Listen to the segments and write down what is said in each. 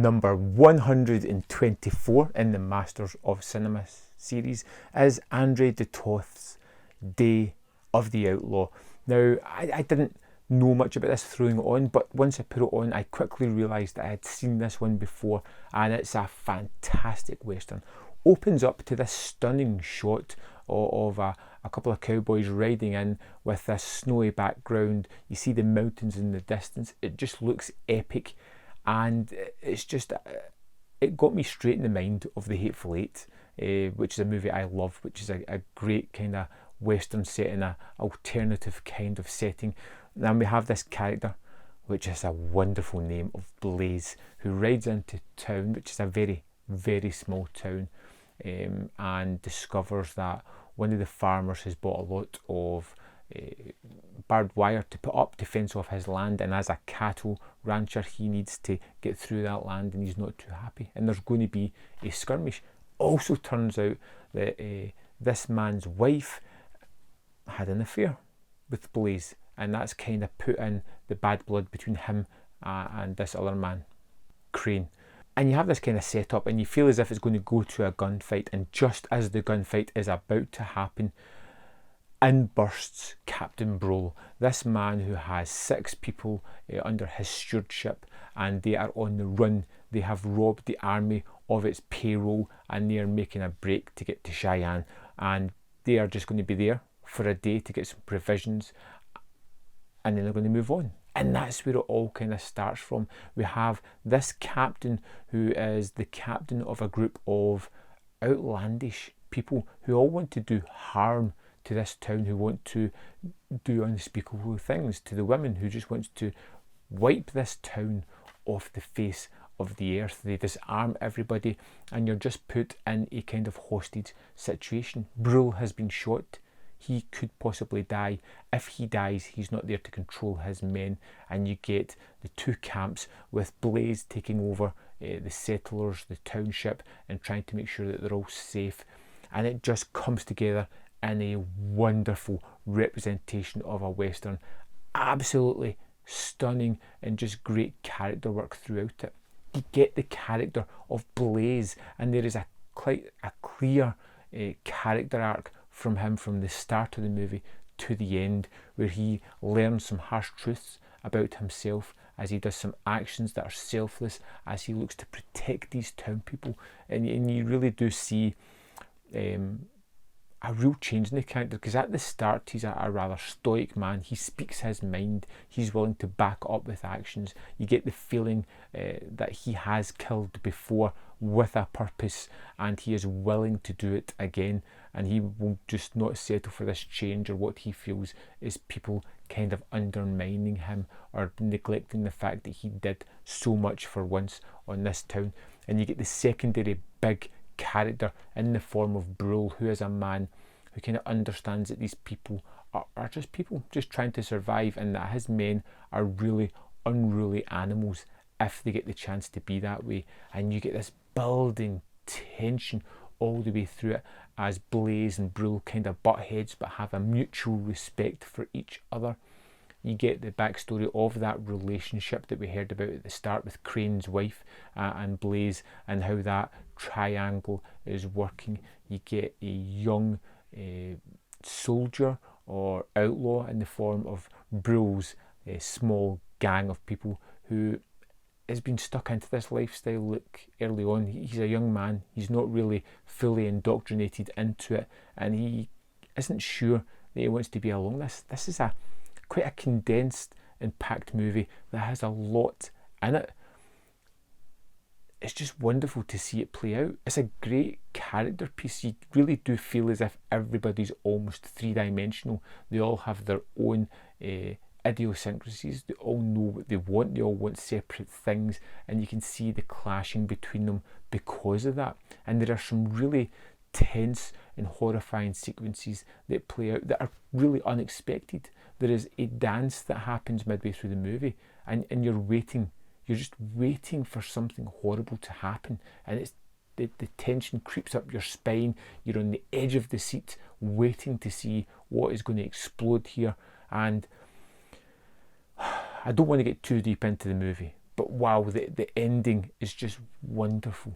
number 124 in the Masters of Cinema series is Andre de Toth's Day of the Outlaw. Now, I didn't know much about this throwing it on, but once I put it on, I quickly realised that I had seen this one before, and it's a fantastic western. Opens up to this stunning shot of a couple of cowboys riding in with this snowy background. You see the mountains in the distance. It just looks epic, and it's just, it got me straight in the mind of The Hateful Eight, which is a movie I love, which is a great kind of western set in an alternative kind of setting. And we have this character, which is a wonderful name, of Blaise, who rides into town, which is a very, very small town, and discovers that one of the farmers has bought a lot of barbed wire to put up to fence off his land, and as a cattle rancher he needs to get through that land, and he's not too happy, and there's going to be a skirmish. Also turns out that this man's wife had an affair with Blaise, and that's kind of put in the bad blood between him and this other man, Crane. And you have this kind of setup, and you feel as if it's going to go to a gunfight, and just as the gunfight is about to happen, in bursts Captain Brole, this man who has 6 people under his stewardship, and they are on the run. They have robbed the army of its payroll, and they are making a break to get to Cheyenne, and they are just going to be there for a day to get some provisions, and then they're going to move on. And that's where it all kind of starts from. We have this captain who is the captain of a group of outlandish people who all want to do harm to this town, who want to do unspeakable things to the women, who just wants to wipe this town off the face of the earth. They disarm everybody, and you're just put in a kind of hostage situation. Brule has been shot. He could possibly die. If he dies, he's not there to control his men, and you get the 2 camps, with Blaise taking over the settlers, the township, and trying to make sure that they're all safe. And it just comes together in a wonderful representation of a western. Absolutely stunning, and just great character work throughout it. You get the character of Blaise, and there is quite a clear character arc from him from the start of the movie to the end, where he learns some harsh truths about himself, as he does some actions that are selfless, as he looks to protect these town people. And you really do see a real change in the character, because at the start he's a rather stoic man. He speaks his mind, he's willing to back up with actions. You get the feeling that he has killed before with a purpose, and he is willing to do it again, and he will just not settle for this change or what he feels is people kind of undermining him or neglecting the fact that he did so much for once on this town. And you get the secondary big character in the form of Brule, who is a man who kind of understands that these people are just people just trying to survive, and that his men are really unruly animals if they get the chance to be that way. And you get this building tension all the way through it, as Blaise and Brule kind of butt heads but have a mutual respect for each other. You get the backstory of that relationship that we heard about at the start with Crane's wife and Blaise, and how that triangle is working. You get a young soldier or outlaw in the form of Brule's small gang of people, who has been stuck into this lifestyle. Look, early on, he's a young man, he's not really fully indoctrinated into it, and he isn't sure that he wants to be along this. This is quite a condensed and packed movie that has a lot in it. It's just wonderful to see it play out. It's a great character piece. You really do feel as if everybody's almost 3-dimensional. They all have their own idiosyncrasies. They all know what they want. They all want separate things, and you can see the clashing between them because of that. And there are some really tense and horrifying sequences that play out that are really unexpected. There is a dance that happens midway through the movie, and you're just waiting for something horrible to happen, and it's the tension creeps up your spine. You're on the edge of the seat waiting to see what is going to explode here. And I don't want to get too deep into the movie, But wow, the ending is just wonderful.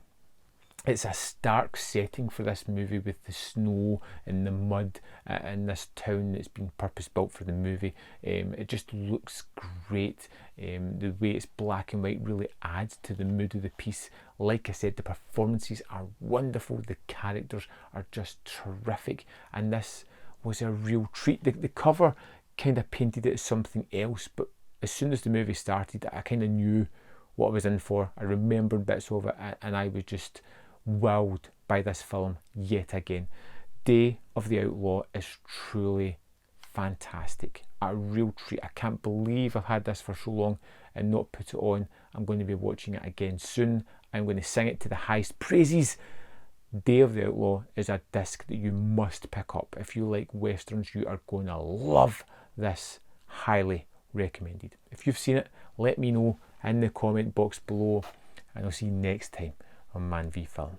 It's a stark setting for this movie with the snow and the mud in this town that's been purpose built for the movie. It just looks great. The way it's black and white really adds to the mood of the piece. Like I said, the performances are wonderful. The characters are just terrific. And this was a real treat. The cover kind of painted it as something else, but as soon as the movie started, I kind of knew what I was in for. I remembered bits of it, and I was just wowed by this film yet again. Day of the Outlaw is truly fantastic. A real treat. I can't believe I've had this for so long and not put it on. I'm going to be watching it again soon. I'm going to sing it to the highest praises. Day of the Outlaw is a disc that you must pick up. If you like westerns, you are going to love this. Highly recommended. If you've seen it, let me know in the comment box below, and I'll see you next time on Man v Film.